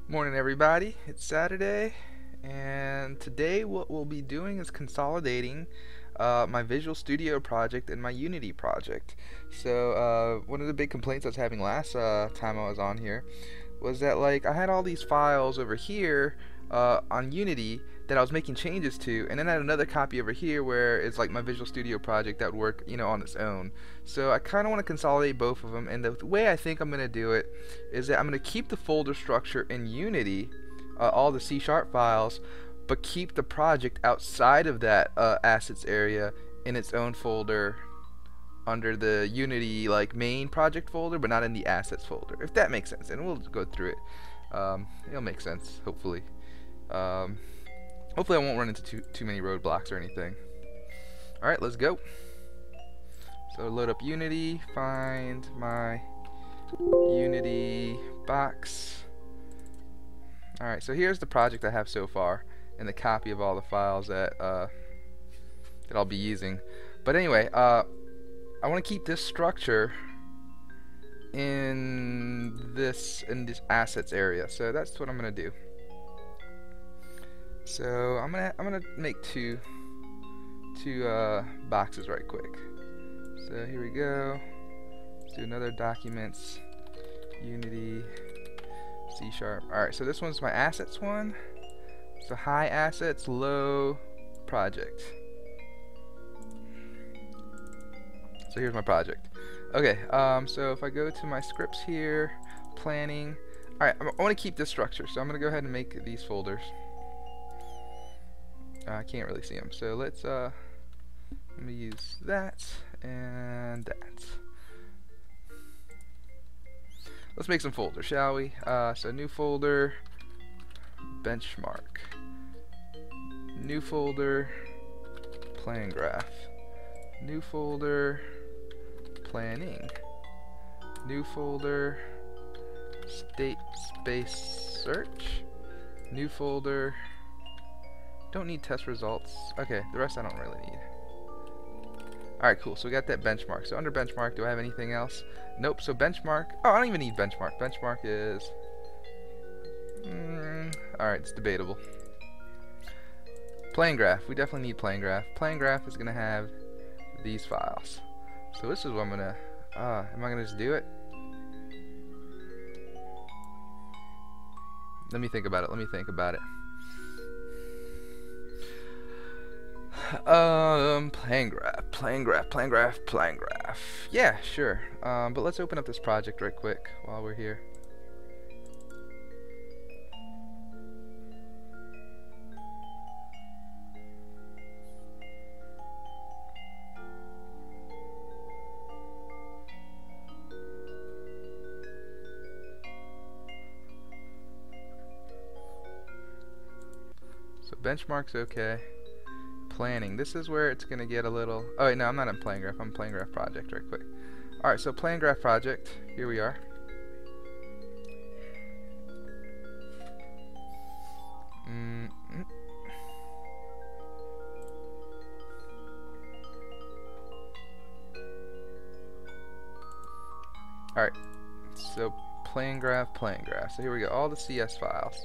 Morning everybody, it's Saturday, and today what we'll be doing is consolidating my Visual Studio project and my Unity project. One of the big complaints I was having last time I was on here was that I had all these files over here on Unity that I was making changes to, and then I had another copy over here where it's like my Visual Studio project that would work, on its own. So I kind of want to consolidate both of them, and the way I think I'm going to do it is that I'm going to keep the folder structure in Unity, all the C# files, but keep the project outside of that assets area in its own folder under the Unity main project folder, but not in the assets folder. If that makes sense, and we'll go through it. It'll make sense, hopefully. Um, Hopefully I won't run into too many roadblocks or anything. Alright, let's go. So load up Unity, find my Unity box. Alright, so here's the project I have so far, and the copy of all the files that I'll be using. But anyway, I want to keep this structure in this assets area, so that's what I'm gonna do. So I'm gonna make two boxes right quick. So here we go. Let's do another documents, Unity, C#. Alright, so this one's my assets one. So high assets, low project. So here's my project. Okay, so if I go to my scripts here, planning. Alright, I want to keep this structure, so I'm going to go ahead and make these folders. I can't really see them, so let me use that and that. Let's make some folders, shall we? So new folder, benchmark. New folder, plan graph. New folder, planning. New folder, state space search. New folder, don't need test results. Okay, the rest I don't really need. Alright, cool. So we got that benchmark. So under benchmark, do I have anything else? Nope. So benchmark. Oh, I don't even need benchmark. Benchmark is. Alright, it's debatable. Plane graph. We definitely need plane graph. Plane graph is going to have these files. So this is what I'm going to. Am I going to just do it? Let me think about it. Let me think about it. Plane graph. Yeah, sure. But let's open up this project right quick while we're here. So benchmark's okay. Planning. This is where it's going to get a little. Oh wait, no, I'm not in plane graph. I'm plane graph project right quick. Alright, so plane graph project. Here we are. Alright, so plane graph. So here we go. All the CS files.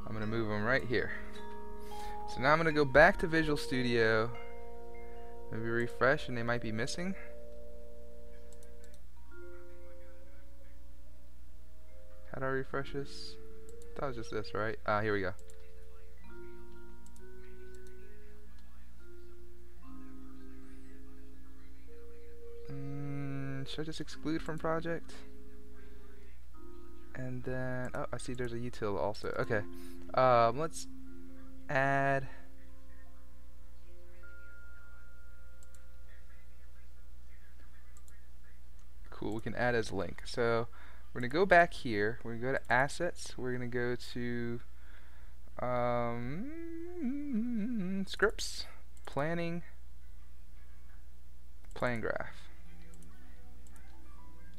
I'm going to move them right here. So now I'm going to go back to Visual Studio, maybe refresh, and they might be missing. How do I refresh this? That was just this, right? Here we go. Should I just exclude from project? And then, oh, I see there's a util also. Okay, let's add. Cool, we can add as link. So we're gonna go back here. We're gonna go to assets. We're gonna go to scripts, planning, plane graph.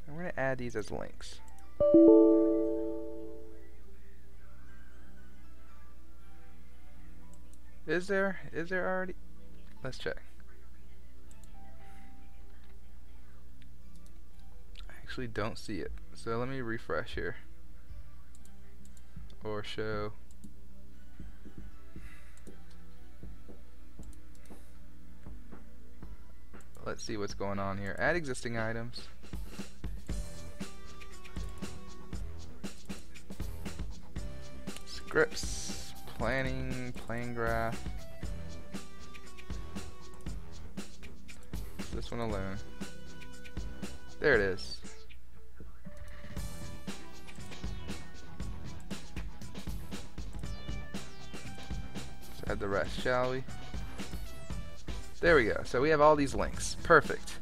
And we're gonna add these as links. Is there already? Let's check. actually don't see it. So let me refresh here. Or show. Let's see what's going on here. Add existing items. Scripts, planning, plane graph. This one alone. There it is. Let's add the rest, shall we? There we go. So we have all these links. Perfect.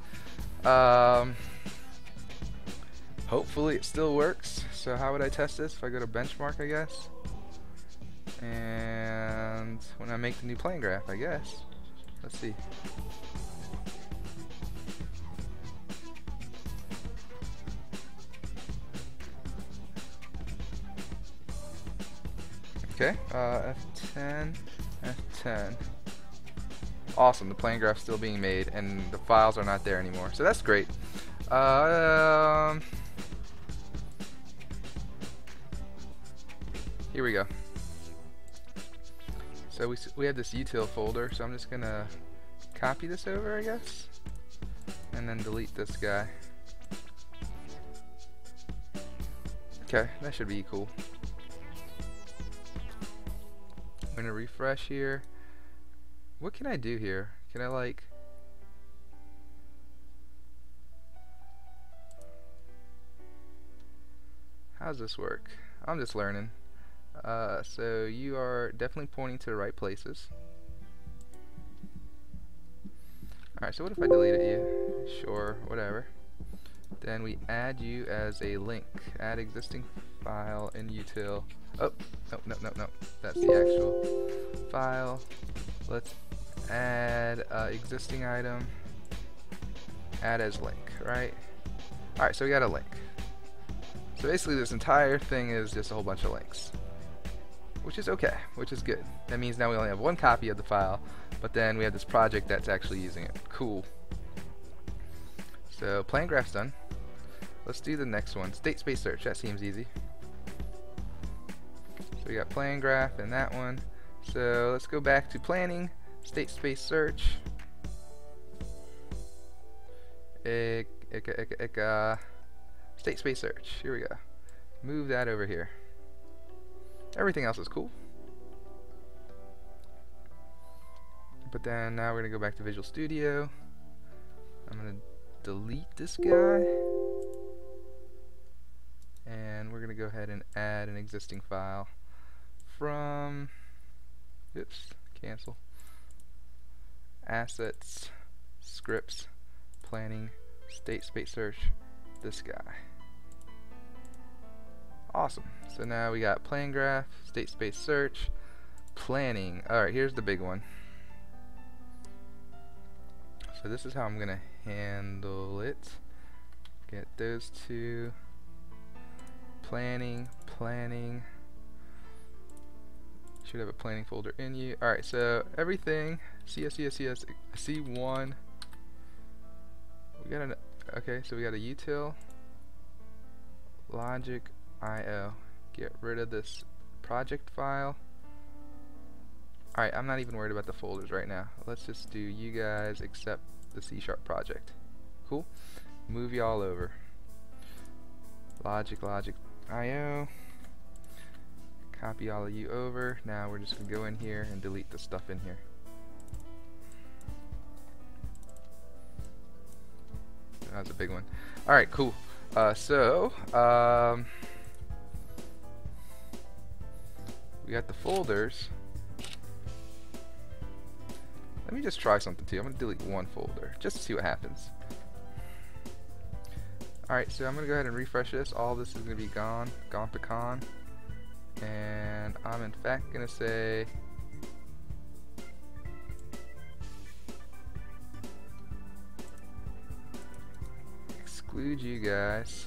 Hopefully it still works. So how would I test this? If I go to benchmark, I guess. And when I make the new plane graph, I guess. Let's see. Okay, F10, F10. Awesome, the plane graph's still being made and the files are not there anymore. So that's great. Here we go. So we have this util folder, so I'm just gonna copy this over, I guess, and then delete this guy. Okay, that should be cool. I'm gonna refresh here. What can I do here? Can I like... How does this work? I'm just learning. So you are definitely pointing to the right places. Alright, so what if I deleted you? Sure, whatever. Then we add you as a link. Add existing file in util. Oh, no. That's the actual file. Let's add existing item. Add as link, right? Alright, so we got a link. So basically this entire thing is just a whole bunch of links. Which is okay, which is good. That means now we only have one copy of the file, but then we have this project that's actually using it. Cool. So plane graph's done. Let's do the next one. State space search, that seems easy. So we got plane graph and that one. So let's go back to planning, state space search. State space search, here we go. Move that over here. Everything else is cool. But then now we're going to go back to Visual Studio. I'm going to delete this guy. And we're going to go ahead and add an existing file from, oops, cancel. Assets, scripts, planning, state space search, this guy. Awesome. So now we got plane graph, state space search, planning. Alright, here's the big one. So this is how I'm gonna handle it. Get those two. Planning. Should have a planning folder in you. Alright, so everything C1. We got an okay, so we got a util logic IO. Get rid of this project file. Alright, I'm not even worried about the folders right now. Let's just do you guys except the C# project. Cool. Move you all over. Logic IO. Copy all of you over. Now we're just going to go in here and delete the stuff in here. That was a big one. Alright, cool. We got the folders. Let me just try something too. I'm going to delete one folder just to see what happens. Alright, so I'm going to go ahead and refresh this. All this is going to be gone to con. And I'm in fact going to say exclude you guys.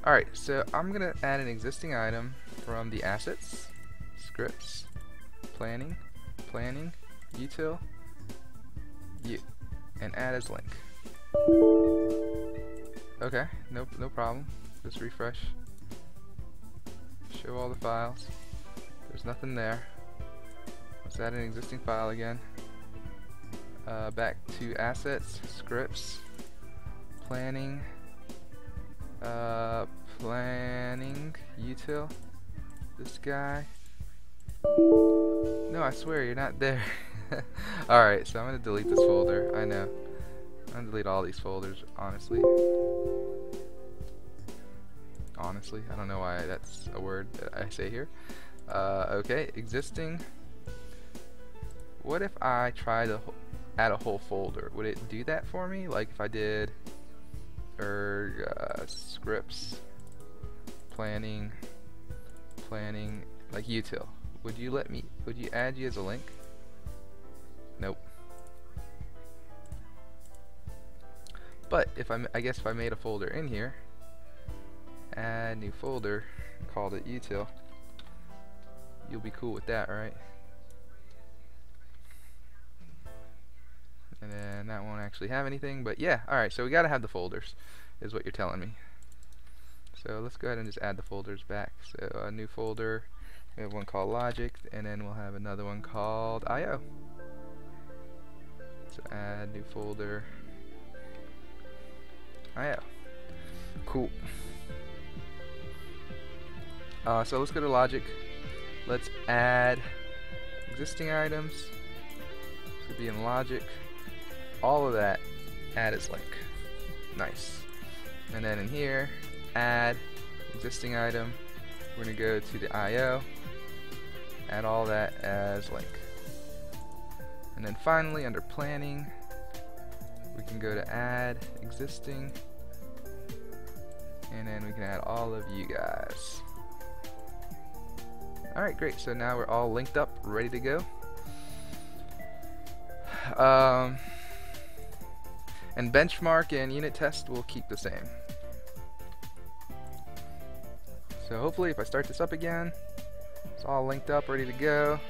Alright, so I'm gonna add an existing item from the assets, scripts, planning, util, and add as link. Okay, no problem. Just refresh. Show all the files. There's nothing there. Let's add an existing file again. Back to assets, scripts, planning, util, this guy. No, I swear you're not there. Alright, so I'm gonna delete this folder. I know. I'm gonna delete all these folders, honestly. Honestly, I don't know why that's a word that I say here. Okay, existing. What if I try to add a whole folder? Would it do that for me? Like if I did scripts, planning, like util. Would you add you as a link? Nope. But if I guess if I made a folder in here, add new folder, called it util, you'll be cool with that, right? And then that won't actually have anything, but yeah, alright, so we gotta have the folders, is what you're telling me. So let's go ahead and just add the folders back. So a new folder, we have one called logic, and then we'll have another one called IO. So add new folder, IO. Cool. So let's go to logic. Let's add existing items. Should be in logic. All of that, add as link. Nice. And then in here, add existing item. We're gonna go to the IO. Add all that as link. And then finally, under planning, we can go to add existing. And then we can add all of you guys. Alright, great. So now we're all linked up, ready to go. And benchmark and unit test will keep the same. So hopefully if I start this up again, it's all linked up, ready to go.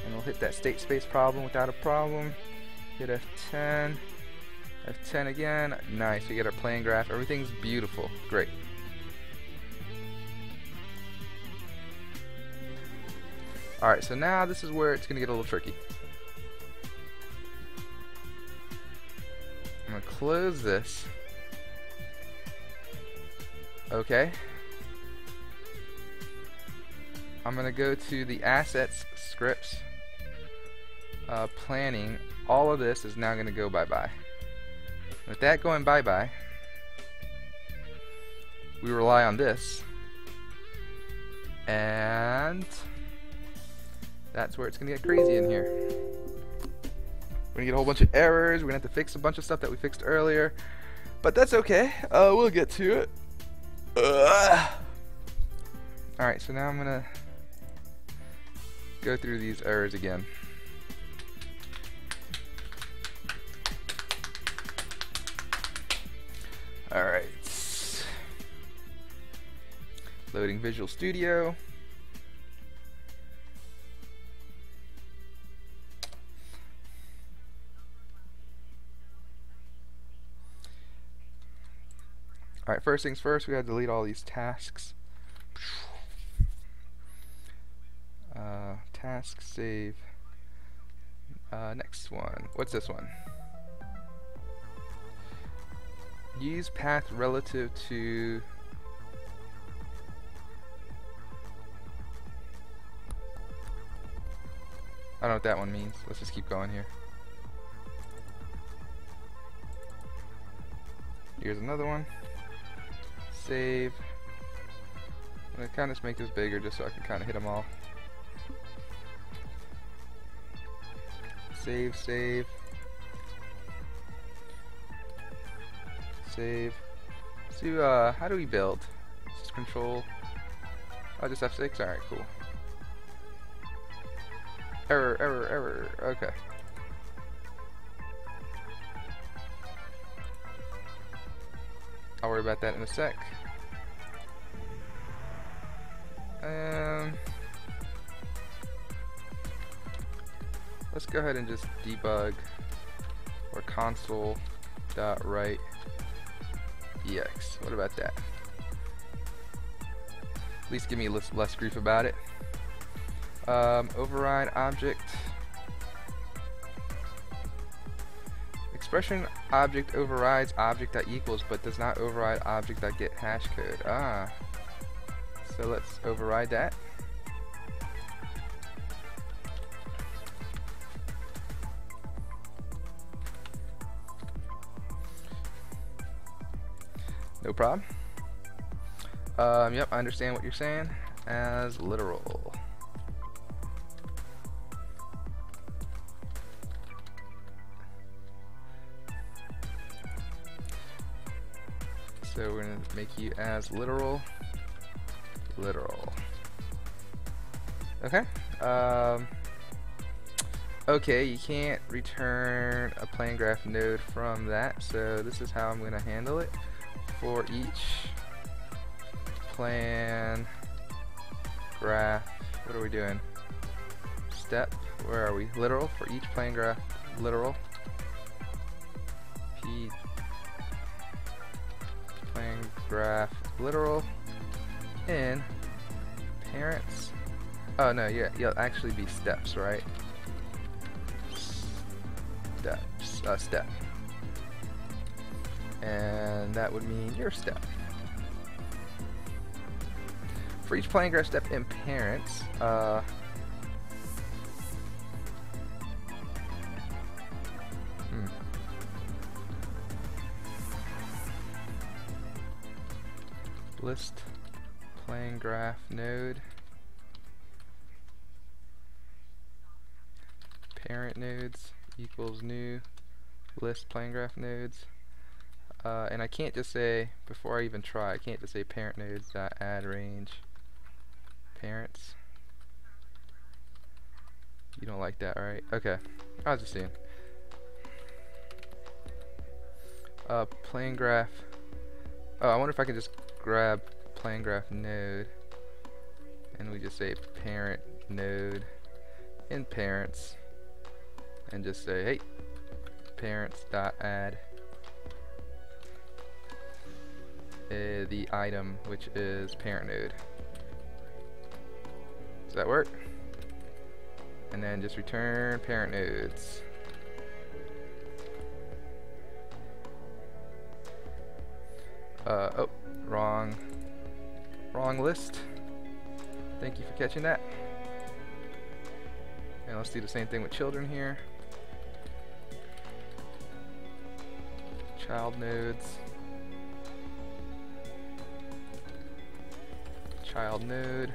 And we'll hit that state space problem without a problem. Hit F10. F10 again. Nice, we get our playing graph. Everything's beautiful. Great. Alright, so now this is where it's going to get a little tricky. I'm going to close this. Okay. I'm going to go to the assets, scripts, planning. All of this is now going to go bye-bye. With that going bye-bye, we rely on this. And that's where it's going to get crazy in here. We're going to get a whole bunch of errors. We're going to have to fix a bunch of stuff that we fixed earlier. But that's okay. We'll get to it. Alright, so now I'm going to go through these errors again. Alright. Loading Visual Studio. Alright, first things first, we gotta delete all these tasks. Task, save. Next one. What's this one? Use path relative to I don't know what that one means. Let's just keep going here. Here's another one. Save. I'm gonna kind of just make this bigger just so I can kind of hit them all. Save, save. Save. So, how do we build? Just control. Oh, just F6? Alright, cool. Error, error, error. Okay. I'll worry about that in a sec. Let's go ahead and just debug or console.write ex. What about that? At least give me less grief about it. Override object. Expression object overrides object that equals but does not override object that get hash code. So let's override that. No problem. Yep, I understand what you're saying. As literal. So we're going to make you as literal. Okay. Okay, you can't return a plane graph node from that, so this is how I'm going to handle it. For each plan graph, what are we doing? Step, where are we? Literal, for each plan graph, literal. Plan graph literal in parents. Oh no, yeah, you'll actually be steps, right? Steps, step. And that would mean your step. For each plan graph step in parents, list plane graph node parent nodes equals new list plane graph nodes, and I can't just say, before I even try, I can't just say parent nodes dot add range parents. You don't like that, right? Okay, I was just seeing. Plane graph. Oh, I wonder if I can just grab plane graph node and we just say parent node in parents and just say, hey, parents dot add the item, which is parent node. Does that work? And then just return parent nodes. Oh, wrong list. Thank you for catching that. And let's do the same thing with children here. Child nodes. Child node.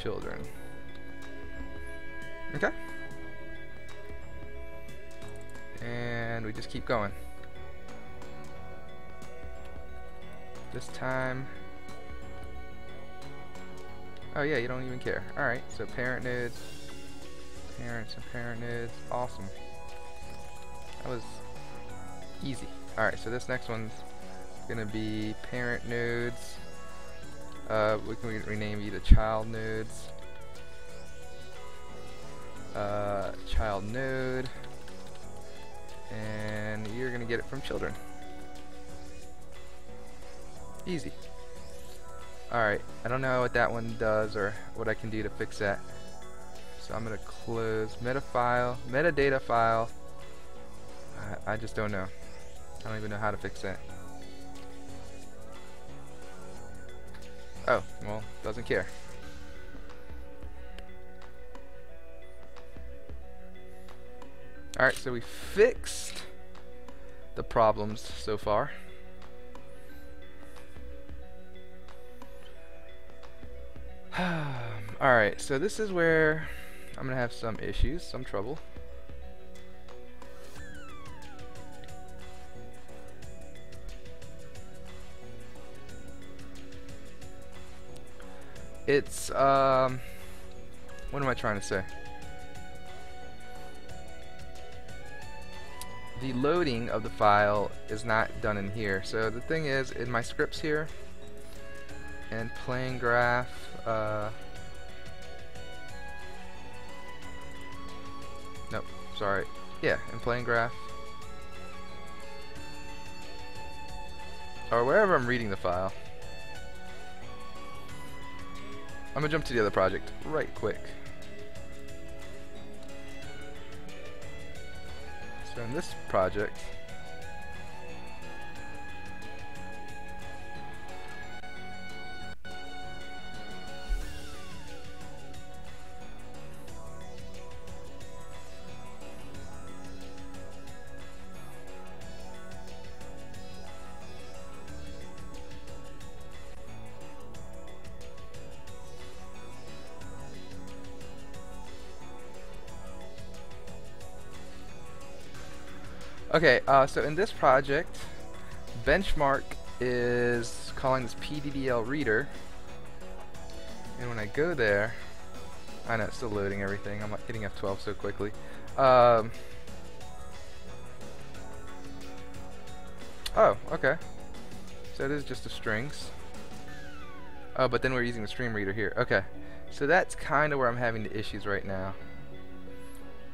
Children. Okay. And we just keep going. This time, oh yeah, you don't even care. Alright, so parent nodes, parents and parent nodes, awesome. That was easy. Alright, so this next one's gonna be parent nodes. We can rename you to child nodes. Child node, and you're gonna get it from children. Easy. Alright, I don't know what that one does or what I can do to fix that. So I'm gonna close metadata file. I just don't know. I don't even know how to fix that. Oh, well, doesn't care. Alright, so we fixed the problems so far. Alright, so this is where I'm gonna have some issues, some trouble. It's what am I trying to say? The loading of the file is not done in here. So the thing is, in my scripts here, and plane graph. Nope, sorry. Yeah, and plane graph. Or wherever I'm reading the file. I'm gonna jump to the other project right quick. So in this project, okay, so in this project, benchmark is calling this PDDL reader, and when I go there, I know it's still loading everything. I'm hitting F12 so quickly. Oh, okay. So it is just the strings. Oh, but then we're using the stream reader here. Okay, so that's kind of where I'm having the issues right now.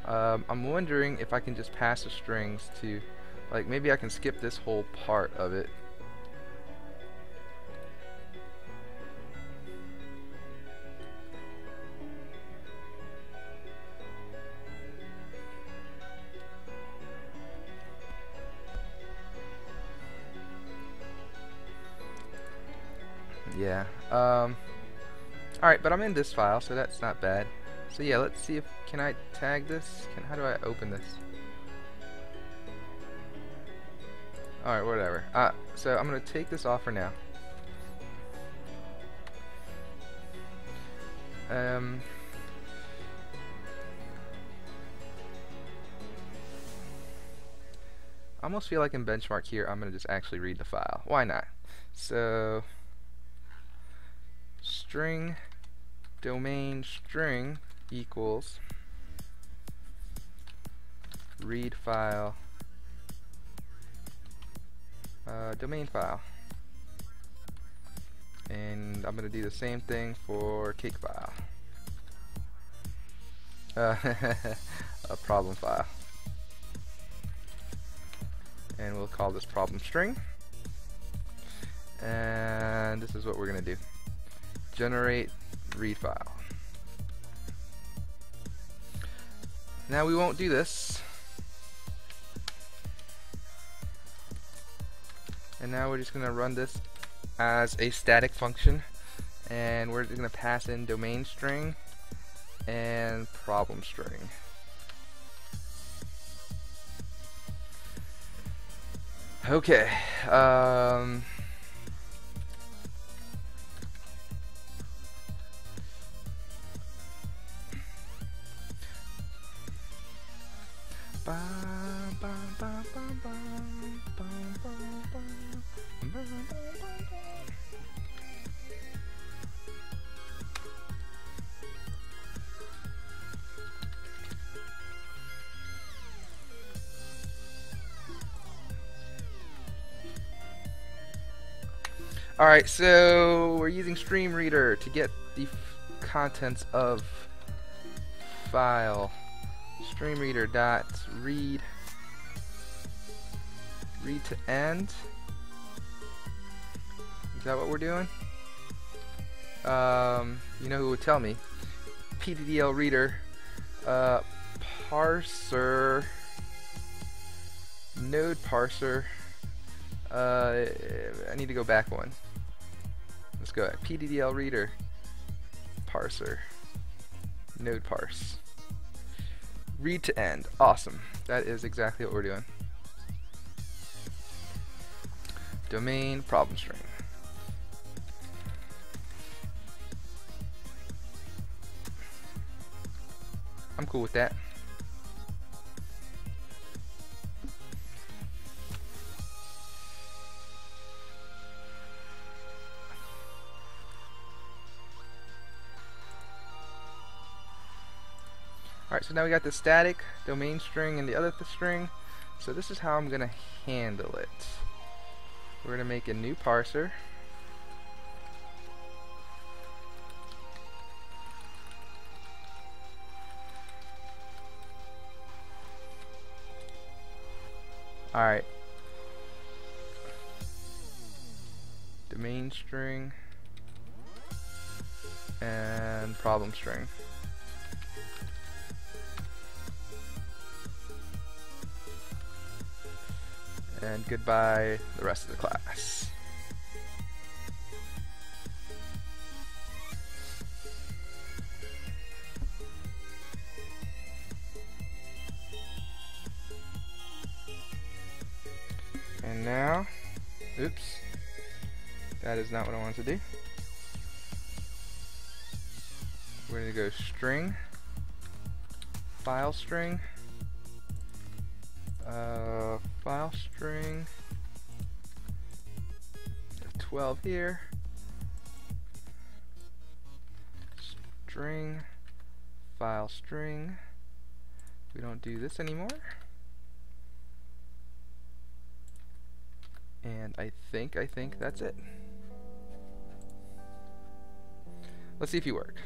I'm wondering if I can just pass the strings to, like, maybe I can skip this whole part of it. Yeah. Alright, but I'm in this file, so that's not bad. So yeah, let's see if, can I tag this? How do I open this? Alright, whatever. So I'm gonna take this off for now. I almost feel like in benchmark here, I'm gonna just actually read the file. Why not? So string domain string equals read file domain file, and I'm gonna do the same thing for cake file, a problem file, and we'll call this problem string, and this is what we're gonna do: generate read file. Now we won't do this, and now we're just gonna run this as a static function, and we're just gonna pass in domain string and problem string. Okay, alright, so we're using stream reader to get the contents of file. Stream reader dot read to end. Is that what we're doing? You know who would tell me? PDDL reader parser node parser. I need to go back one. Let's go at PDDL reader parser node parse read to end. Awesome. That is exactly what we're doing. Domain problem string. I'm cool with that. Alright, so now we got the static domain string and the other string. So this is how I'm going to handle it. We're going to make a new parser. Alright. Domain string and problem string. And goodbye the rest of the class. And now, oops, that is not what I wanted to do. We're going to go string, file string, file string, 12 here, string, file string. We don't do this anymore. And I think that's it. Let's see if you work.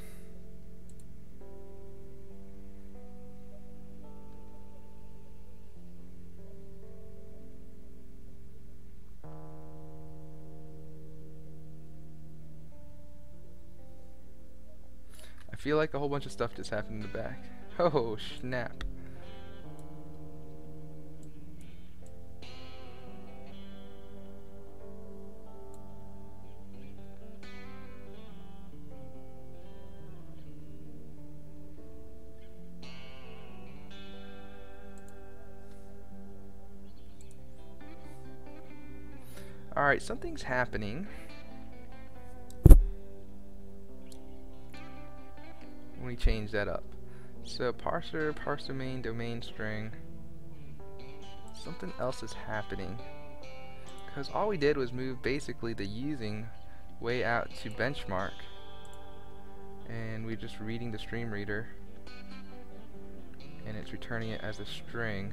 I feel like a whole bunch of stuff just happened in the back. Oh, snap. Alright, something's happening. When we change that up. So parser, parse domain string. Something else is happening. Because all we did was move basically the using way out to benchmark. And we're just reading the stream reader. And it's returning it as a string.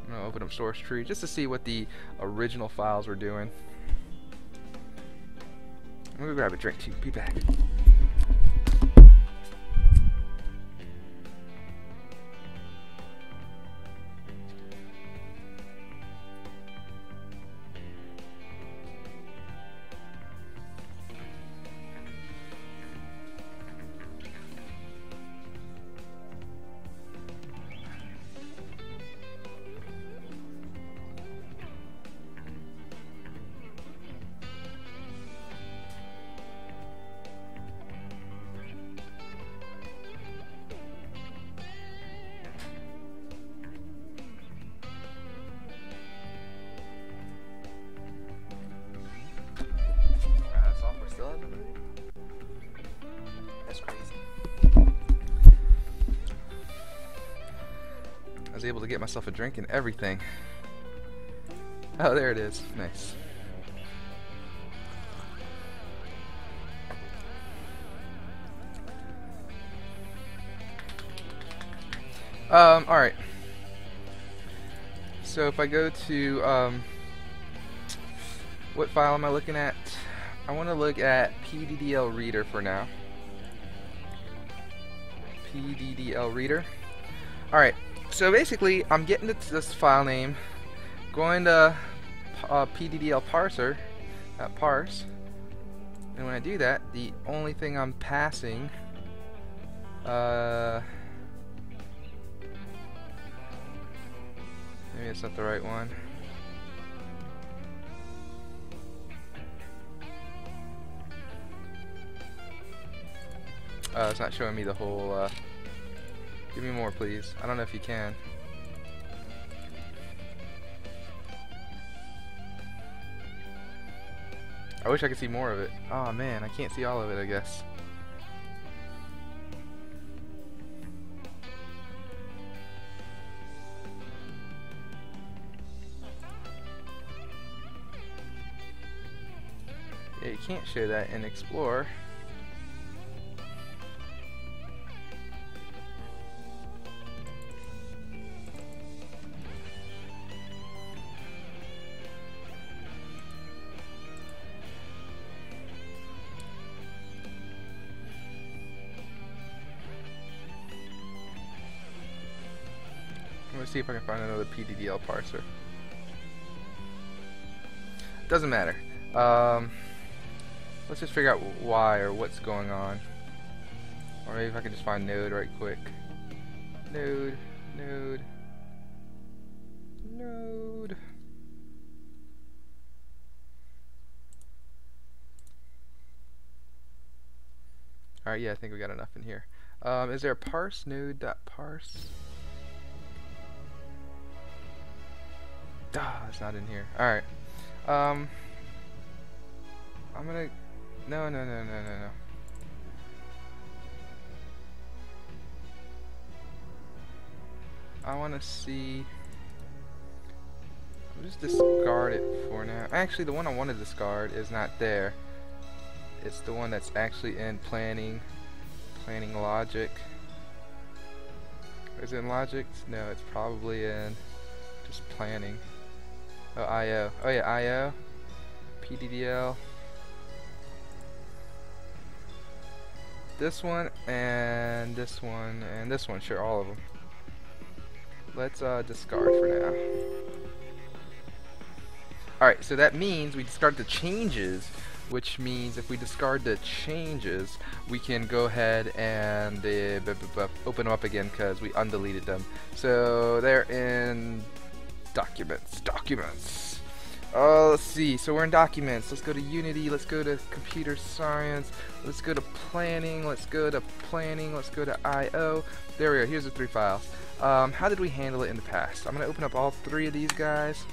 I'm going to open up source tree just to see what the original files were doing. I'm going to grab a drink too. Be back. I was able to get myself a drink and everything. Oh, there it is. Nice. Alright. So if I go to, what file am I looking at? I want to look at PDDL reader for now. PDDL reader. Alright. So basically, I'm getting this file name, going to PDDL parser, parse, and when I do that, the only thing I'm passing, maybe it's not the right one. It's not showing me the whole. Give me more, please. I don't know if you can. I wish I could see more of it. Oh man, I can't see all of it, I guess. Yeah, you can't show that in Explorer. see if I can find another PDDL parser. Doesn't matter. Let's just figure out why or what's going on. Or maybe if I can just find node right quick. Node, node, node. Alright, yeah, I think we got enough in here. Is there a parse? Node.parse? Ah, it's not in here. Alright. I'm gonna... No. I wanna see... I'll just discard it for now. Actually, the one I want to discard is not there. It's the one that's actually in planning logic. Is it in logic? No, it's probably in just planning. Oh, IO. Oh yeah, IO. PDDL. This one and this one and this one. Sure, all of them. Let's discard for now. Alright, so that means we discard the changes, which means if we discard the changes, we can go ahead and open them up again because we undeleted them. So they're in documents. Let's see. So we're in documents. Let's go to Unity. Let's go to computer science. Let's go to planning. Let's go to planning. Let's go to IO. There we go. Here's the 3 files. How did we handle it in the past? I'm going to open up all 3 of these guys.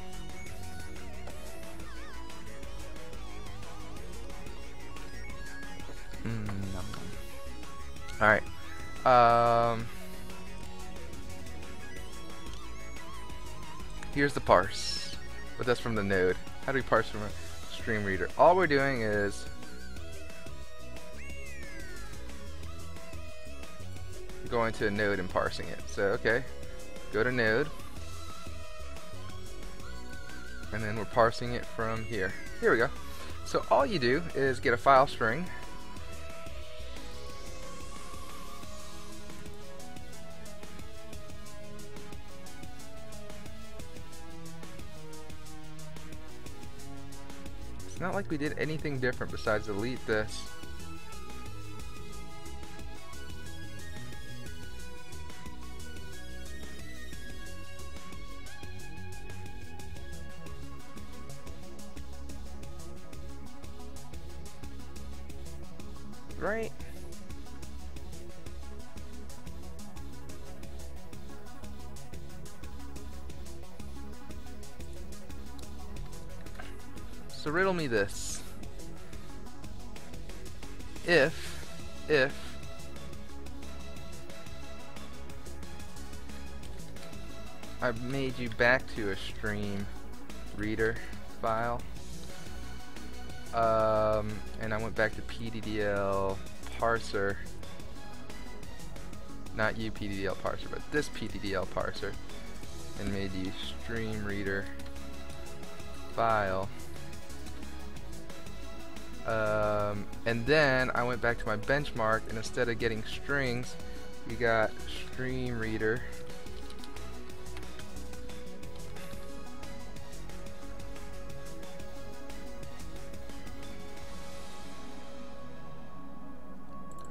Alright. Here's the parse. But that's from the node. How do we parse from a stream reader? All we're doing is going to a node and parsing it. So, okay. Go to node. And then we're parsing it from here. Here we go. So all you do is get a file string. It's not like we did anything different besides delete this. Right? So riddle me this. If I made you back to a stream reader file, and I went back to PDDL parser, not you PDDL parser, but this PDDL parser, and made you stream reader file, and then I went back to my benchmark, and instead of getting strings, we got stream reader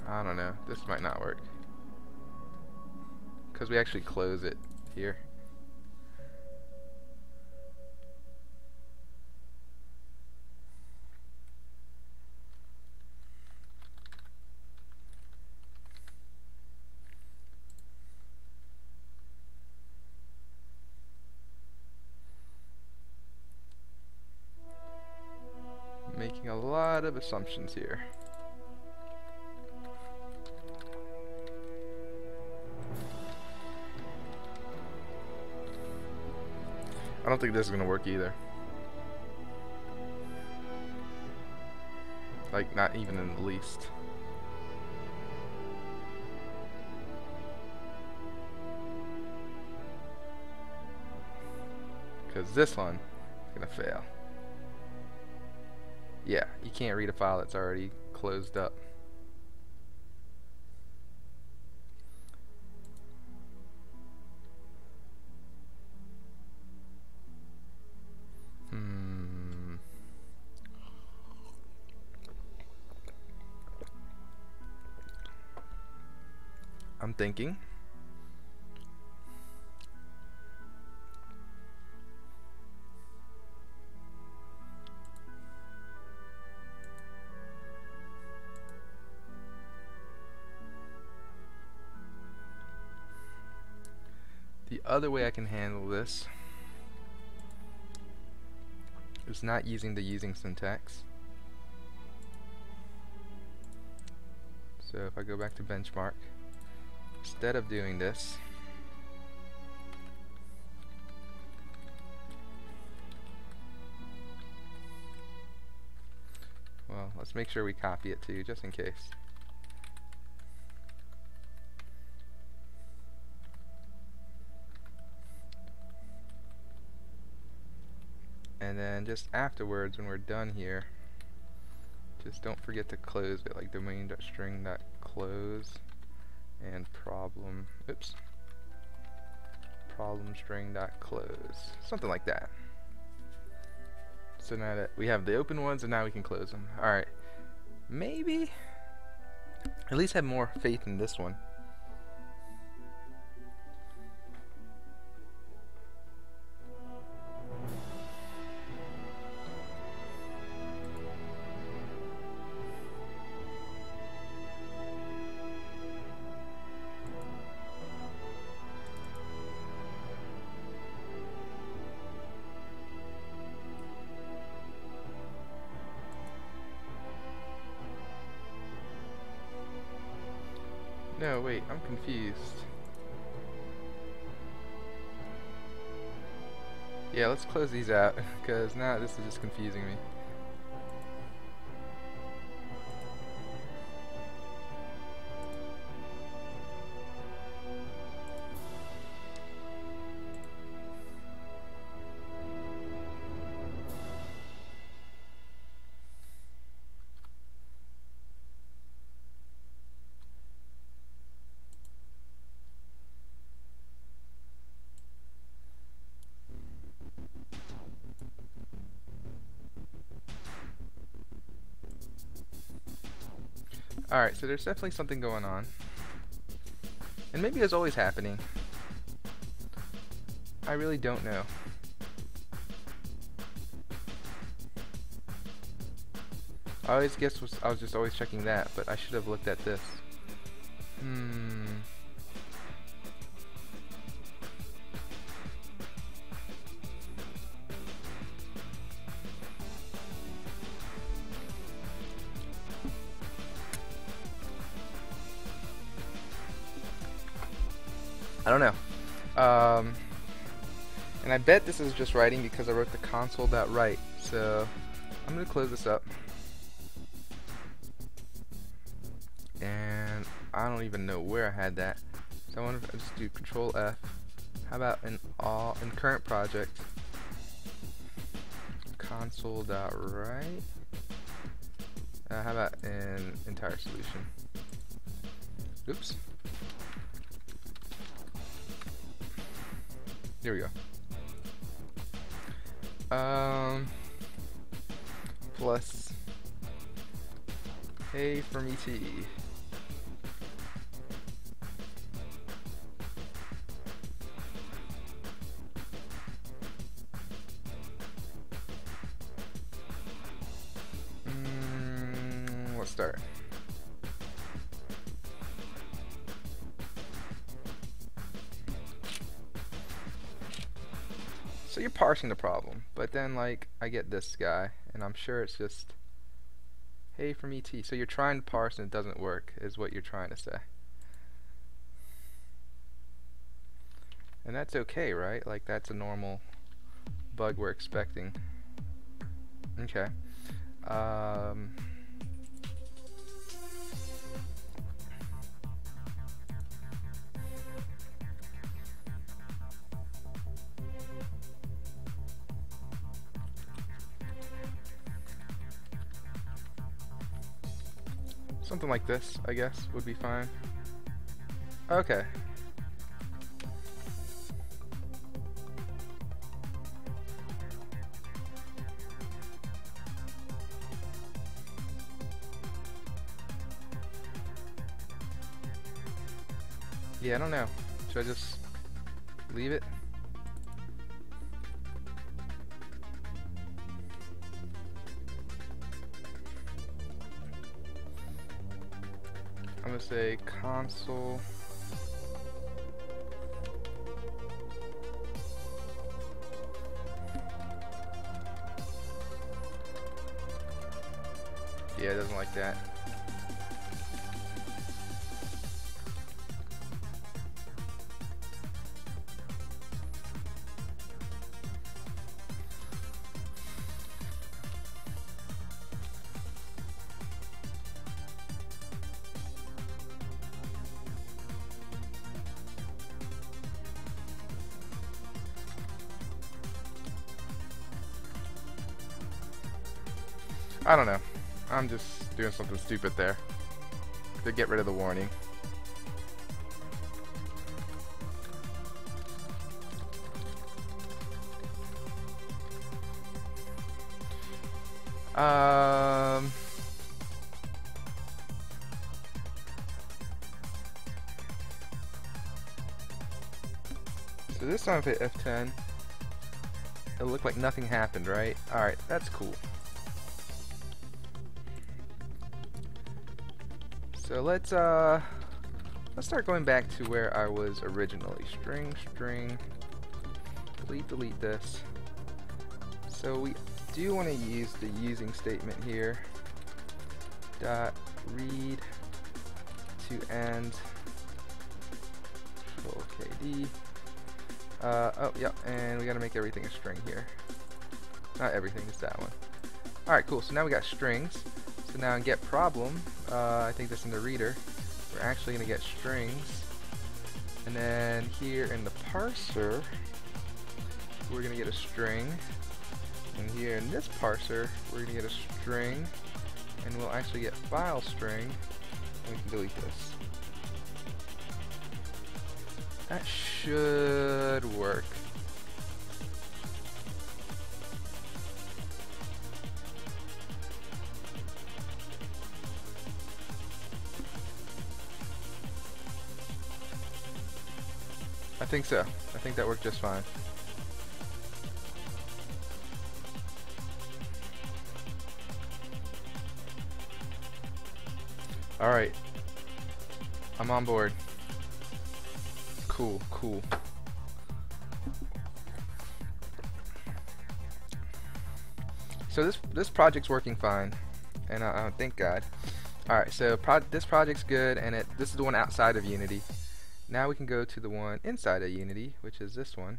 I don't know, this might not work because we actually close it here. Making a lot of assumptions here. I don't think this is gonna work either. Like, not even in the least. Because this one is gonna fail. Yeah, you can't read a file that's already closed up. I'm thinking. The other way I can handle this is not using the using syntax. So if I go back to benchmark, instead of doing this, well, let's make sure we copy it too, just in case. And then just afterwards, when we're done here, just don't forget to close it, like domain.string.close and problem string.close, something like that. So now that we have the open ones, and now we can close them. Alright, maybe at least have more faith in this one. No, wait, I'm confused. Yeah, let's close these out, because now this is just confusing me. Alright, so there's definitely something going on. And maybe it's always happening. I really don't know. I always guess I was just always checking that, but I should have looked at this. I don't know. And I bet this is just writing because I wrote the console.write. So I'm going to close this up. And I don't even know where I had that. So I wonder if I just do Control F. How about in current project, console.write? How about in entire solution? Oops. Here we go. Plus hey from ET. Let's start. So you're parsing the problem, but then like I get this guy, and I'm sure it's just hey from ET. So you're trying to parse and it doesn't work, is what you're trying to say. And that's okay, right? Like that's a normal bug we're expecting. Okay. Something like this, I guess, would be fine. Okay. Yeah, I don't know. Should I just leave it? I'm gonna say console. Yeah, it doesn't like that. I don't know. I'm just doing something stupid there to get rid of the warning. So this time if I hit F10, it'll look like nothing happened, right? Alright, that's cool. So let's start going back to where I was originally. String, delete this. So we do want to use the using statement here. Dot read to end. Control KD. Oh, yep, and we gotta make everything a string here. Not everything, it's that one. Alright, cool, so now we got strings. So now in get problem, I think that's in the reader, we're actually gonna get strings. And then here in the parser, we're gonna get a string. And here in this parser, we're gonna get a string. And we'll actually get file string, and we can delete this. That should work. I think so. I think that worked just fine. Alright. I'm on board. Cool, cool. So this project's working fine, and thank God. Alright, so this project's good, and this is the one outside of Unity. Now we can go to the one inside of Unity, which is this one.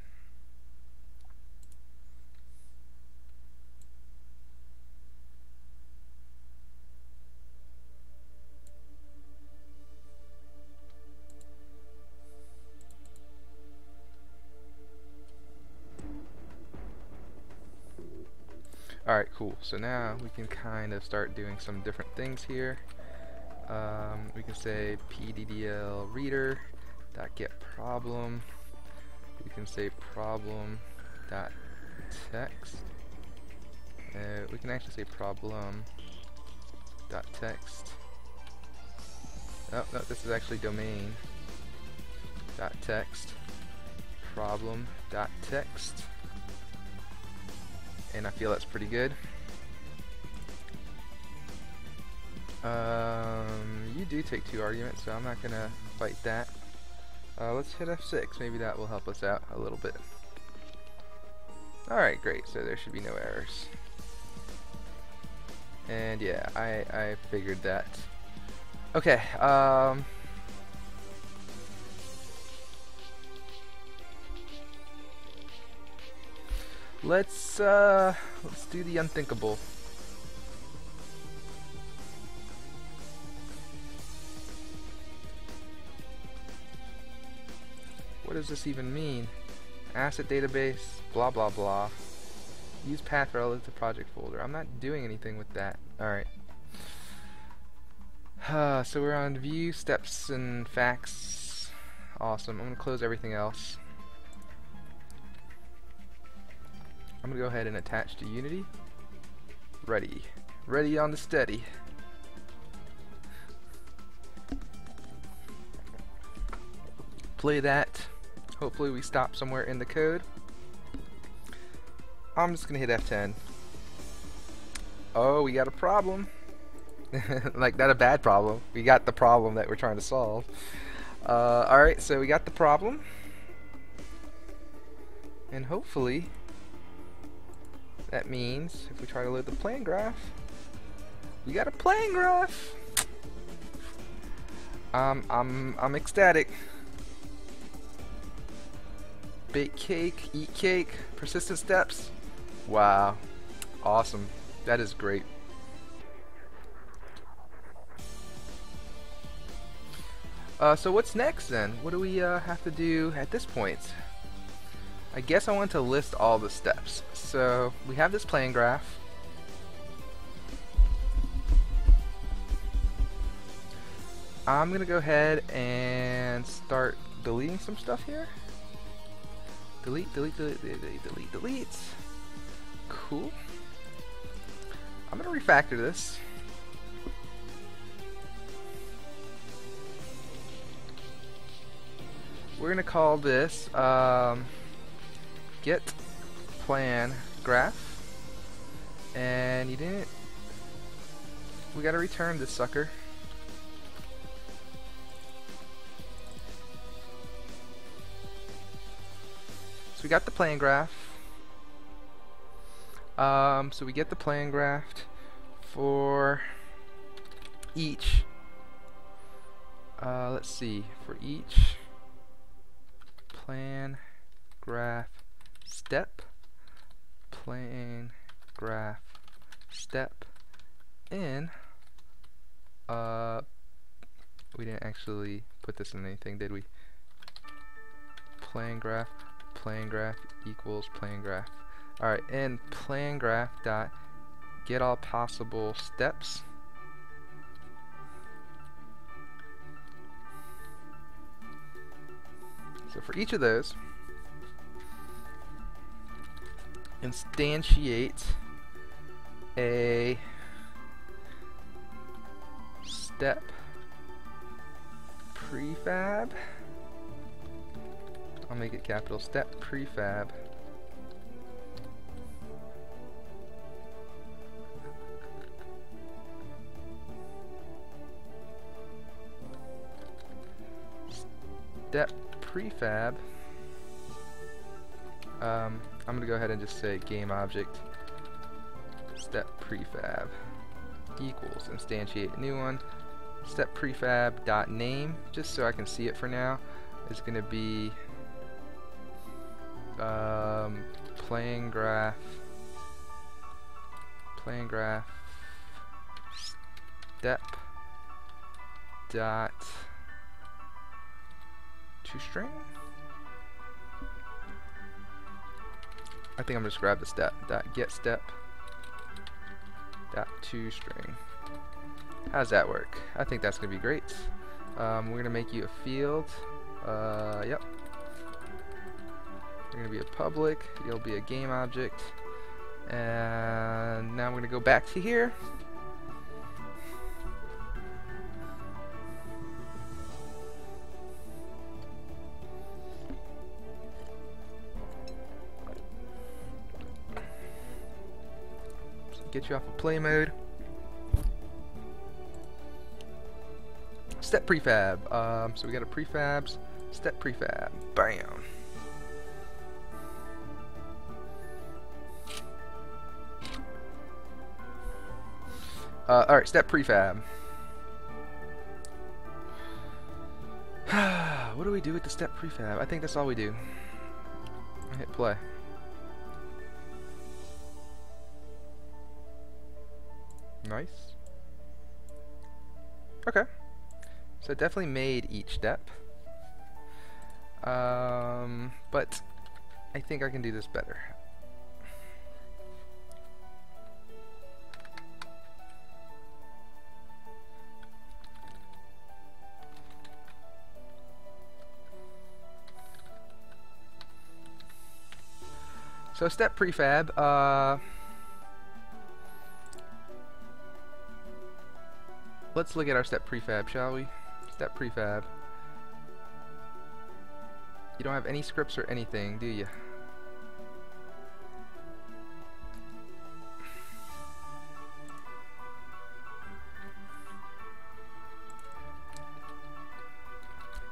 Alright, cool. So now we can kind of start doing some different things here. We can say pddl reader dot get problem. We can say problem dot text. We can actually say problem dot text. Oh no, this is actually domain dot text. Problem dot text. And I feel that's pretty good. You do take 2 arguments, so I'm not gonna fight that. Let's hit F6. Maybe that will help us out a little bit. Alright, great. So there should be no errors. And yeah, I figured that. Okay, let's do the unthinkable. What does this even mean? Asset database, blah blah blah. Use path relative to project folder. I'm not doing anything with that. Alright. So we're on view, steps, and facts. Awesome. I'm going to close everything else. I'm going to go ahead and attach to Unity. Ready. Ready on the steady. play that. Hopefully we stop somewhere in the code. I'm just gonna hit F10. Oh, we got a problem. Like, not a bad problem. We got the problem that we're trying to solve. Alright, so we got the problem. And hopefully that means if we try to load the plane graph, we got a plane graph. I'm ecstatic. Bake cake, eat cake, persistent steps. Wow. Awesome. That is great. So what's next then? What do we have to do at this point? I guess I want to list all the steps. So we have this plane graph. I'm gonna go ahead and start deleting some stuff here. Delete, delete, delete, delete, delete, delete. Cool. I'm gonna refactor this. We're gonna call this get plan graph, and we gotta return this sucker. So we got the plane graph. So we get the plane graph for each. Let's see, for each plane graph step, plane graph step in. We didn't actually put this in anything, did we? Plane graph equals plane graph. Alright, and plane graph dot get all possible steps. So for each of those, instantiate a step prefab. I'll make it capital, step prefab. Step prefab. I'm gonna go ahead and just say game object step prefab equals instantiate a new one. Step prefab dot name, just so I can see it for now, is gonna be plane graph step dot toString. I think I'm just grab the step dot get step dot toString. How's that work? I think that's gonna be great. We're gonna make you a field. Yep. You're gonna be a public. You'll be a game object. And now I'm gonna go back to here. Get you off of play mode. Step prefab. So we got a prefabs, step prefab. Bam. Alright, step prefab. What do we do with the step prefab? I think that's all we do. I hit play. Nice. Okay. So it definitely made each step. But I think I can do this better. So step prefab, let's look at our step prefab, shall we? Step prefab. You don't have any scripts or anything, do you?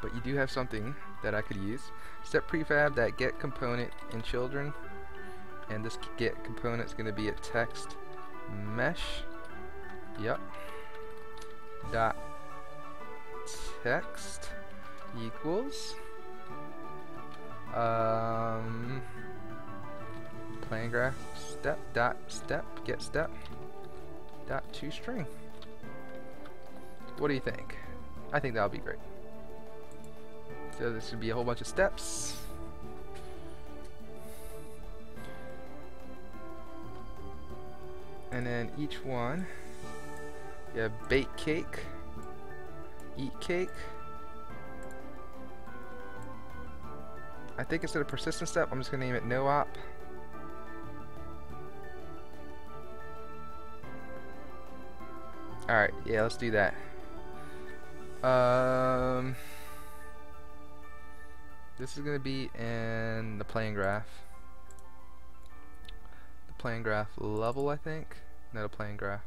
But you do have something that I could use. Step prefab that get component in children, and this get component is going to be a text mesh. Yep. Dot text equals plain graph step dot step get step dot toString. What do you think? I think that'll be great. So this would be a whole bunch of steps. And then each one, you have bake cake, eat cake. I think instead of persistent step, I'm just going to name it no op. Alright, yeah, let's do that. This is going to be in the plane graph. The plane graph level, I think. No, the plane graph.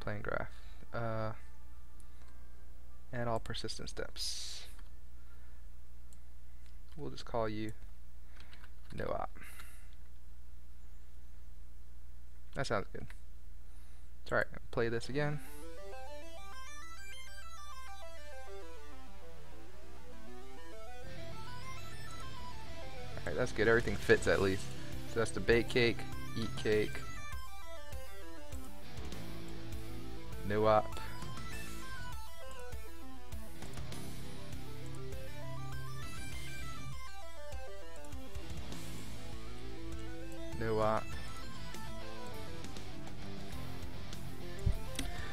Plane graph. And all persistent steps. We'll just call you no op. That sounds good. Alright, play this again. Alright, that's good. Everything fits at least. So that's the bake cake, eat cake, no op. No op.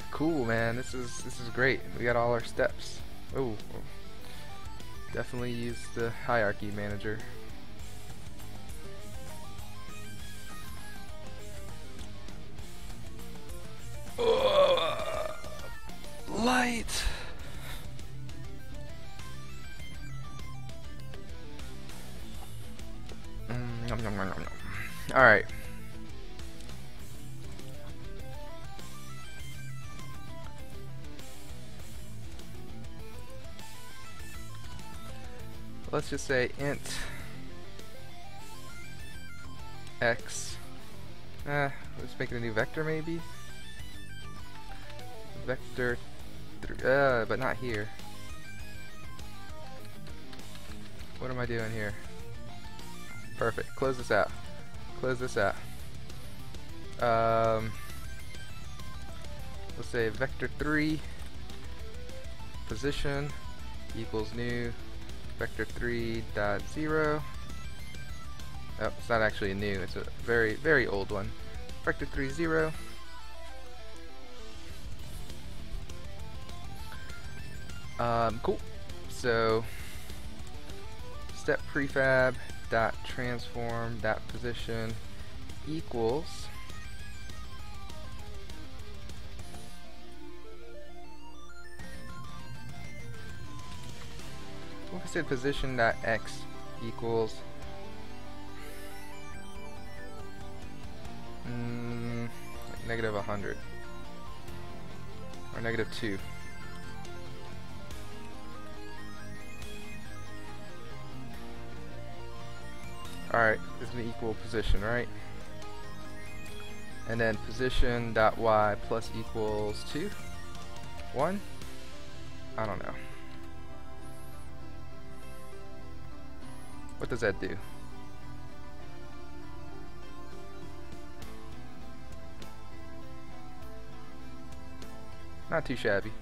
Cool, man. This is great. We got all our steps. Oh, definitely use the hierarchy manager. Light. All right. Let's just say int x. Let's make it a new vector maybe. Vector, but not here. What am I doing here? Perfect. Close this out. Close this out. Let's say vector 3 position equals new vector 3 dot 0. Oh, it's not actually a new. It's a very, very old one. Vector 3 0. Cool. So step prefab dot transform dot position equals what if I said position dot x equals like -100 or -2. Alright, is going to equal position, right? And then position dot y plus equals 2, 1. I don't know. What does that do? Not too shabby.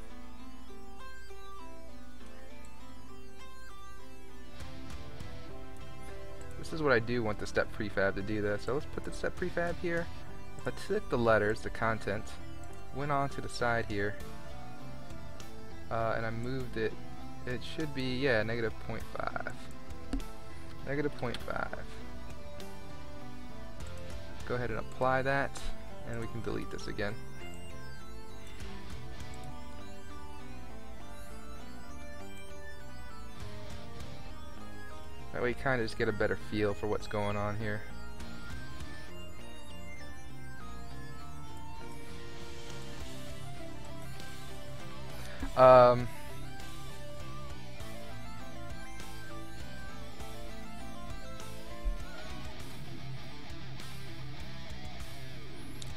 This is what I do want the step prefab to do though. So let's put the step prefab here. If I took the letters, the content, went on to the side here, and I moved it, it should be, yeah, -0.5. -0.5. Go ahead and apply that, and we can delete this again. That way you kind of just get a better feel for what's going on here.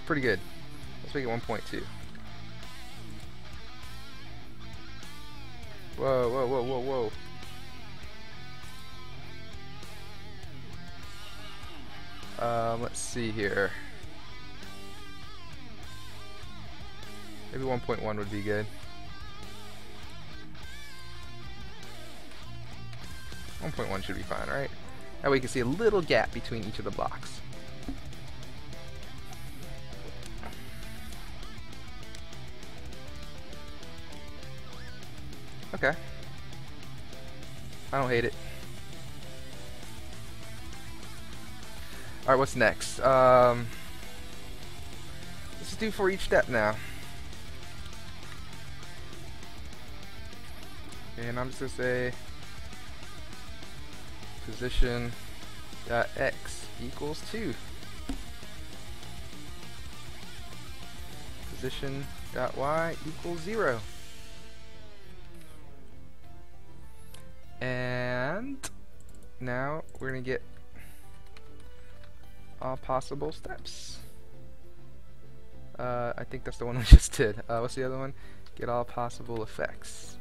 Pretty good. Let's make it 1.2. Whoa, whoa, whoa, whoa, whoa. Let's see here. Maybe 1.1 would be good. 1.1 should be fine, right? That way you can see a little gap between each of the blocks. Okay. I don't hate it. Alright, what's next? Let's do for each step now. Okay, and I'm just going to say position dot x equals 2. Position dot y equals 0. And now we're going to get all possible steps. I think that's the one we just did. What's the other one? Get all possible effects.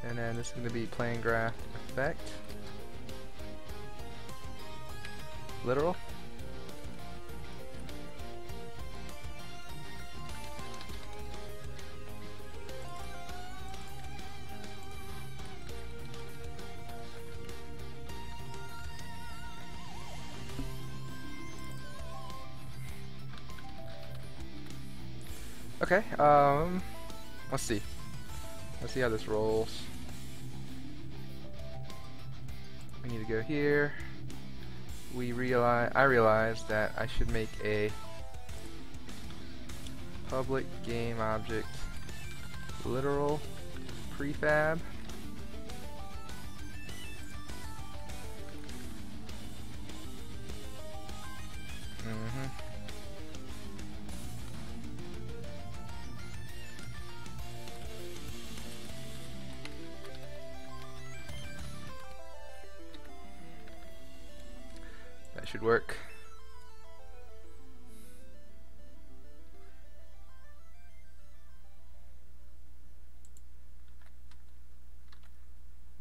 And then this is going to be plane graph effect. Literal. Okay, let's see. Let's see how this rolls. We need to go here. I realized that I should make a public game object literal prefab. That should work.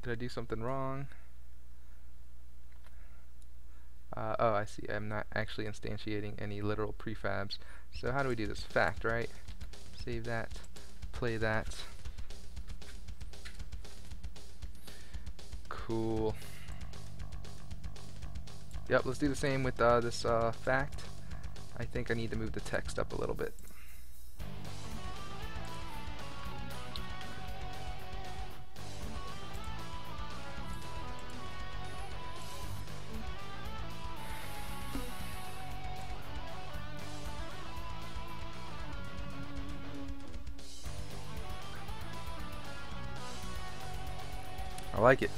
Did I do something wrong? Oh, I see. I'm not actually instantiating any literal prefabs. So how do we do this? Fact, right? Save that. Play that. Cool. Yep, let's do the same with this fact. I think I need to move the text up a little bit. I like it.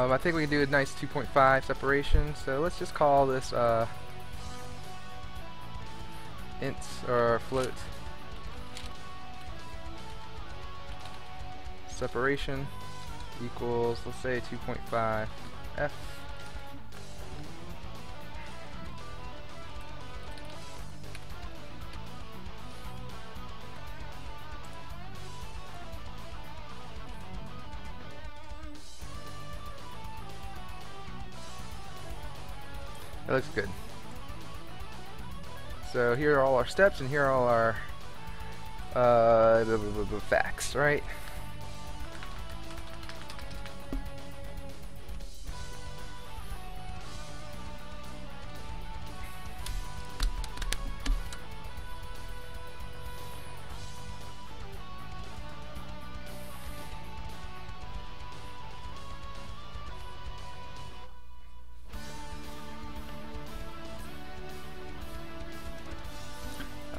I think we can do a nice 2.5 separation, so let's just call this int or float separation equals, let's say, 2.5 f. That looks good. So here are all our steps, and here are all our facts, right?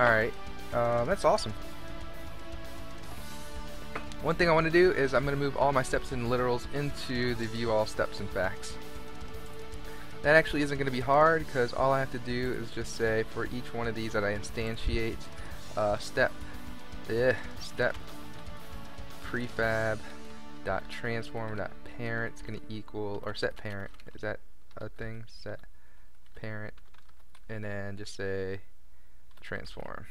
Alright, that's awesome. One thing I want to do is I'm going to move all my steps and literals into the view all steps and facts. That actually isn't going to be hard because all I have to do is just say for each one of these that I instantiate step prefab dot transform dot parent is going to equal, or set parent, is that a thing? Set parent, and then just say transform.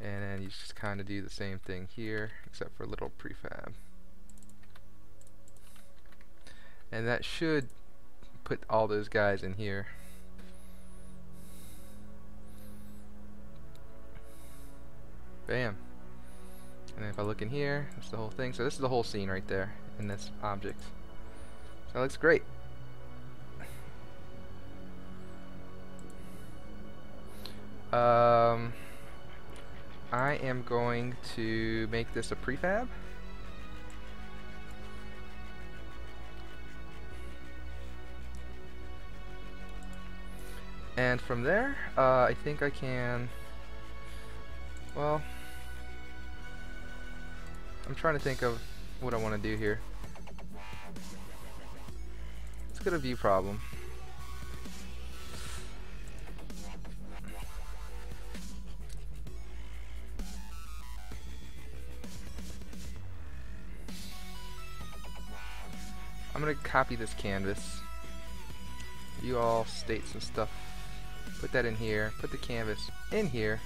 And then you just kind of do the same thing here, except for a little prefab. And that should put all those guys in here. Bam. And then if I look in here, that's the whole thing. So this is the whole scene right there in this object. So that looks great. I am going to make this a prefab. And from there, I think I can, well, I'm trying to think of what I want to do here. Let's go to view problem. I'm going to copy this canvas, view all states and stuff, put that in here, put the canvas in here,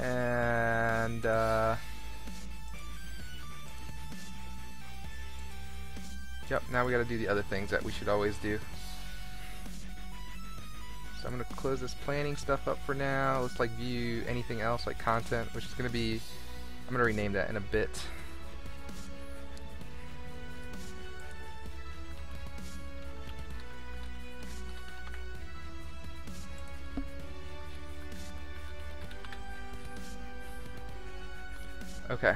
and yep, now we got to do the other things that we should always do. So I'm going to close this planning stuff up for now. Let's like view anything else like content, which is going to be, I'm going to rename that in a bit. Okay.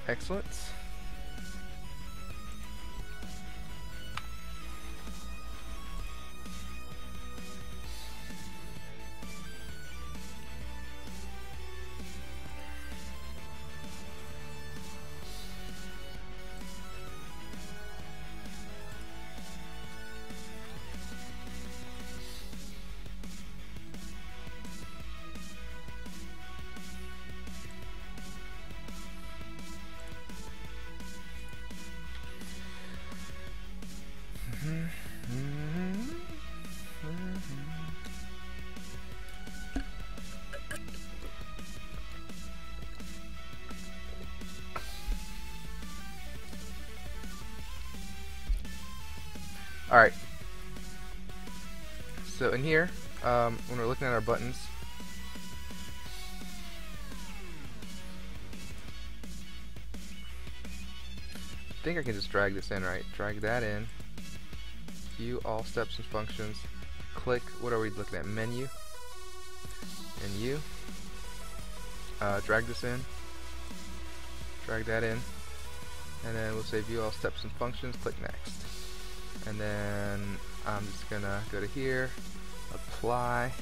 Excellent. Alright, so in here, when we're looking at our buttons, I think I can just drag this in, right? Drag that in, view all steps and functions, click, what are we looking at? Menu, and U, drag this in, drag that in, and then we'll say view all steps and functions, click next. And then I'm just gonna go to here, apply,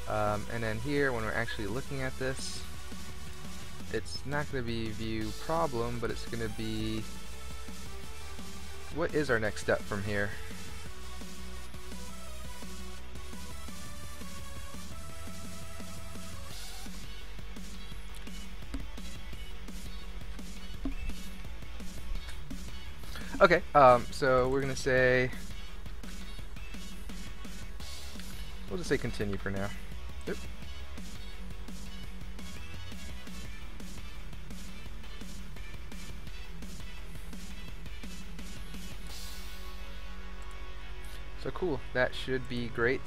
and then here when we're actually looking at this, it's not going to be view problem, but it's going to be what is our next step from here. Okay, so we're gonna say, we'll just say continue for now. Yep. So cool, that should be great.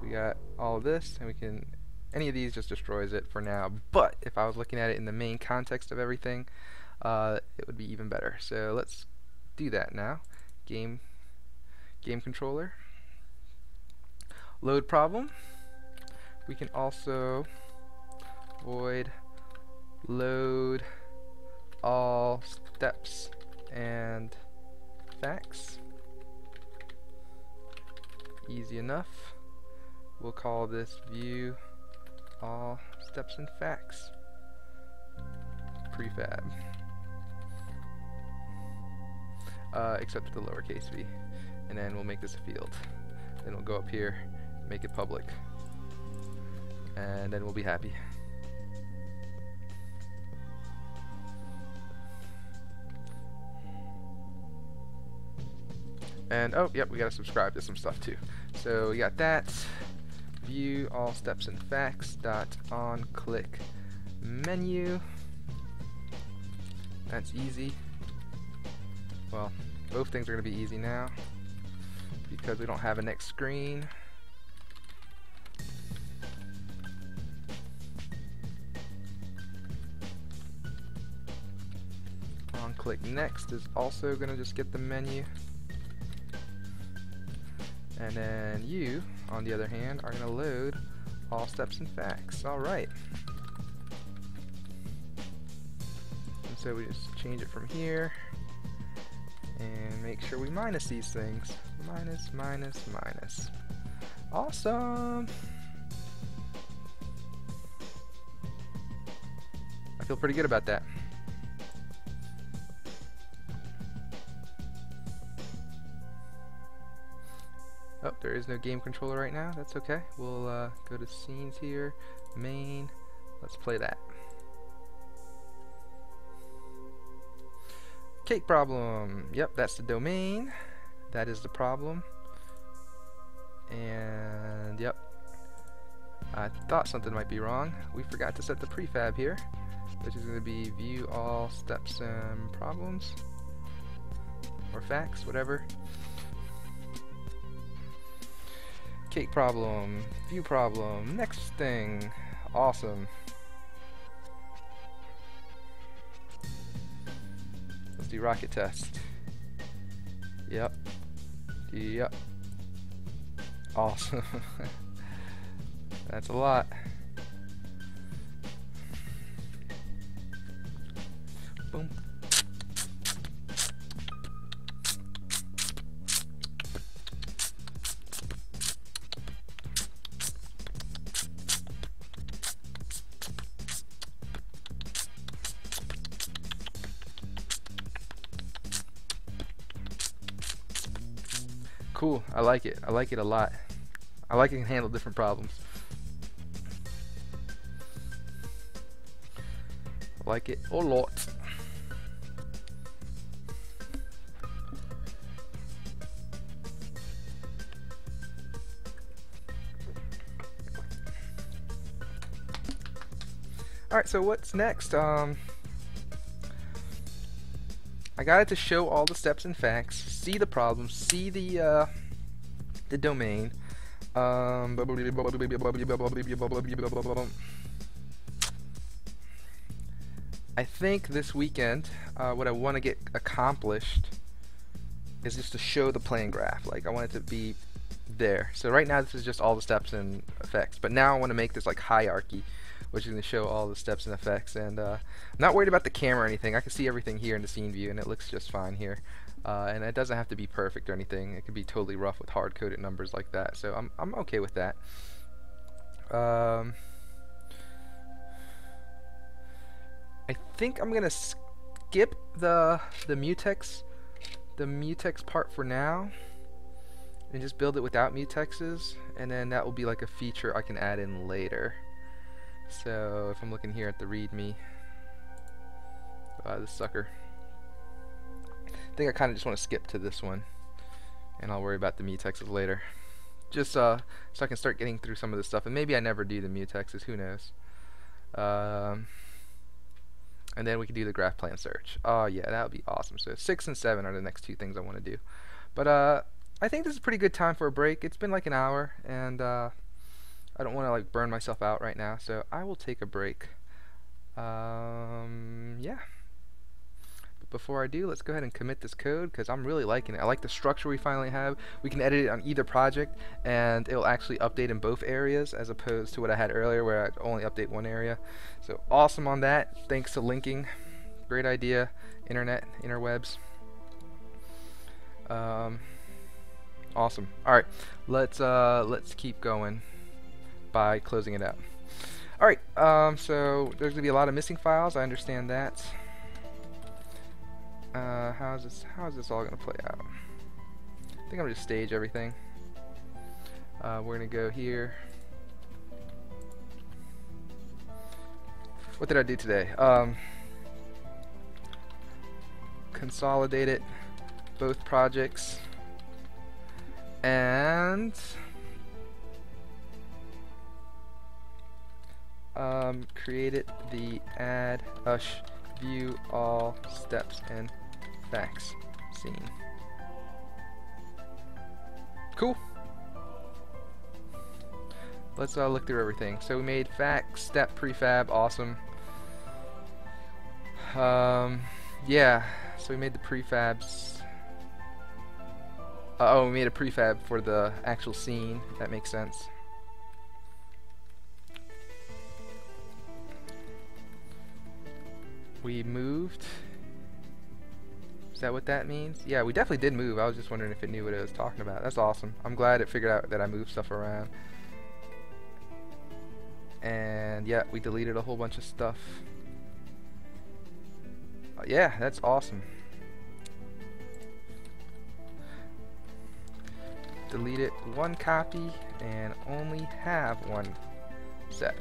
We got all of this, and we can, any of these just destroys it for now, but if I was looking at it in the main context of everything, it would be even better. So let's do that now. Game controller, load problem. We can also void load all steps and facts. Easy enough. We'll call this view all steps and facts prefab, except the lowercase v, and then we'll make this a field. Then we'll go up here, make it public, and then we'll be happy. And oh, yep, we gotta subscribe to some stuff too. So we got that. View all steps and facts dot on click menu. That's easy. Well, both things are gonna be easy now because we don't have a next screen. On click next is also gonna just get the menu. And then you, on the other hand, are going to load all steps and facts. Alright. And so we just change it from here and make sure we minus these things. Minus, minus, minus. Awesome! I feel pretty good about that. Oh, there is no game controller right now. That's okay. We'll go to scenes here, main. Let's play that. Cake problem. Yep, that's the domain. That is the problem. And yep, I thought something might be wrong. We forgot to set the prefab here, which is going to be view all steps and problems or facts, whatever. Cake problem, view problem, next thing. Awesome. Let's do rocket test. Yep. Yep. Awesome. That's a lot. Boom. Cool. I like it. I like it a lot. I like it can handle different problems. I like it a lot. Alright, so what's next? I got it to show all the steps and facts, see the problems, see the domain. I think this weekend, what I want to get accomplished is just to show the plane graph. Like, I want it to be there. So right now this is just all the steps and effects, but now I want to make this like hierarchy, which is going to show all the steps and effects. And I'm not worried about the camera or anything. I can see everything here in the scene view, and it looks just fine here. And it doesn't have to be perfect or anything. It could be totally rough with hard-coded numbers like that. So I'm okay with that. I think I'm gonna skip the mutex part for now, and just build it without mutexes, and then that will be like a feature I can add in later. So if I'm looking here at the README, this sucker, I think I kind of just want to skip to this one, and I'll worry about the mutexes later. Just so I can start getting through some of this stuff, and maybe I never do the mutexes, who knows. And then we can do the graph plan search. Oh yeah, that would be awesome. So 6 and 7 are the next two things I want to do. But I think this is a pretty good time for a break. It's been like an hour, and I don't want to like burn myself out right now, so I will take a break. Yeah. But before I do, let's go ahead and commit this code because I'm really liking it. I like the structure we finally have. We can edit it on either project and it'll actually update in both areas as opposed to what I had earlier where I'd only update one area. So awesome on that. Thanks to linking. Great idea. Internet, interwebs. Awesome. Alright, let's keep going by closing it out. Alright, so there's going to be a lot of missing files, I understand that. How is this all going to play out? I think I'm going to stage everything. We're going to go here. What did I do today? Consolidate it, both projects, and created the add view all steps and facts scene. Cool. Let's look through everything. So we made facts, step, prefab, awesome. Yeah, so we made the prefabs. Oh, we made a prefab for the actual scene. That makes sense. We moved. Is that what that means? Yeah, we definitely did move. I was just wondering if it knew what it was talking about. That's awesome. I'm glad it figured out that I moved stuff around. And yeah, we deleted a whole bunch of stuff. Yeah, that's awesome. Delete it one copy and only have one set.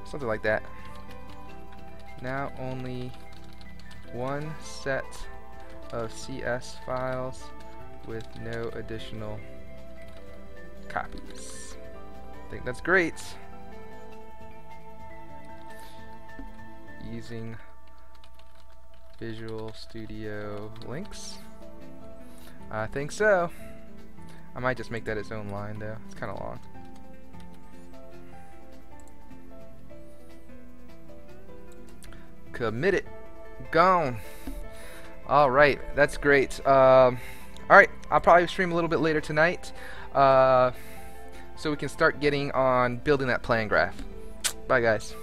Something like that. Now only one set of CS files with no additional copies. I think that's great. Using Visual Studio links. I think so. I might just make that its own line though. It's kind of long. Commit it. Gone. Alright, that's great. Alright, I'll probably stream a little bit later tonight so we can start getting on building that plan graph. Bye guys.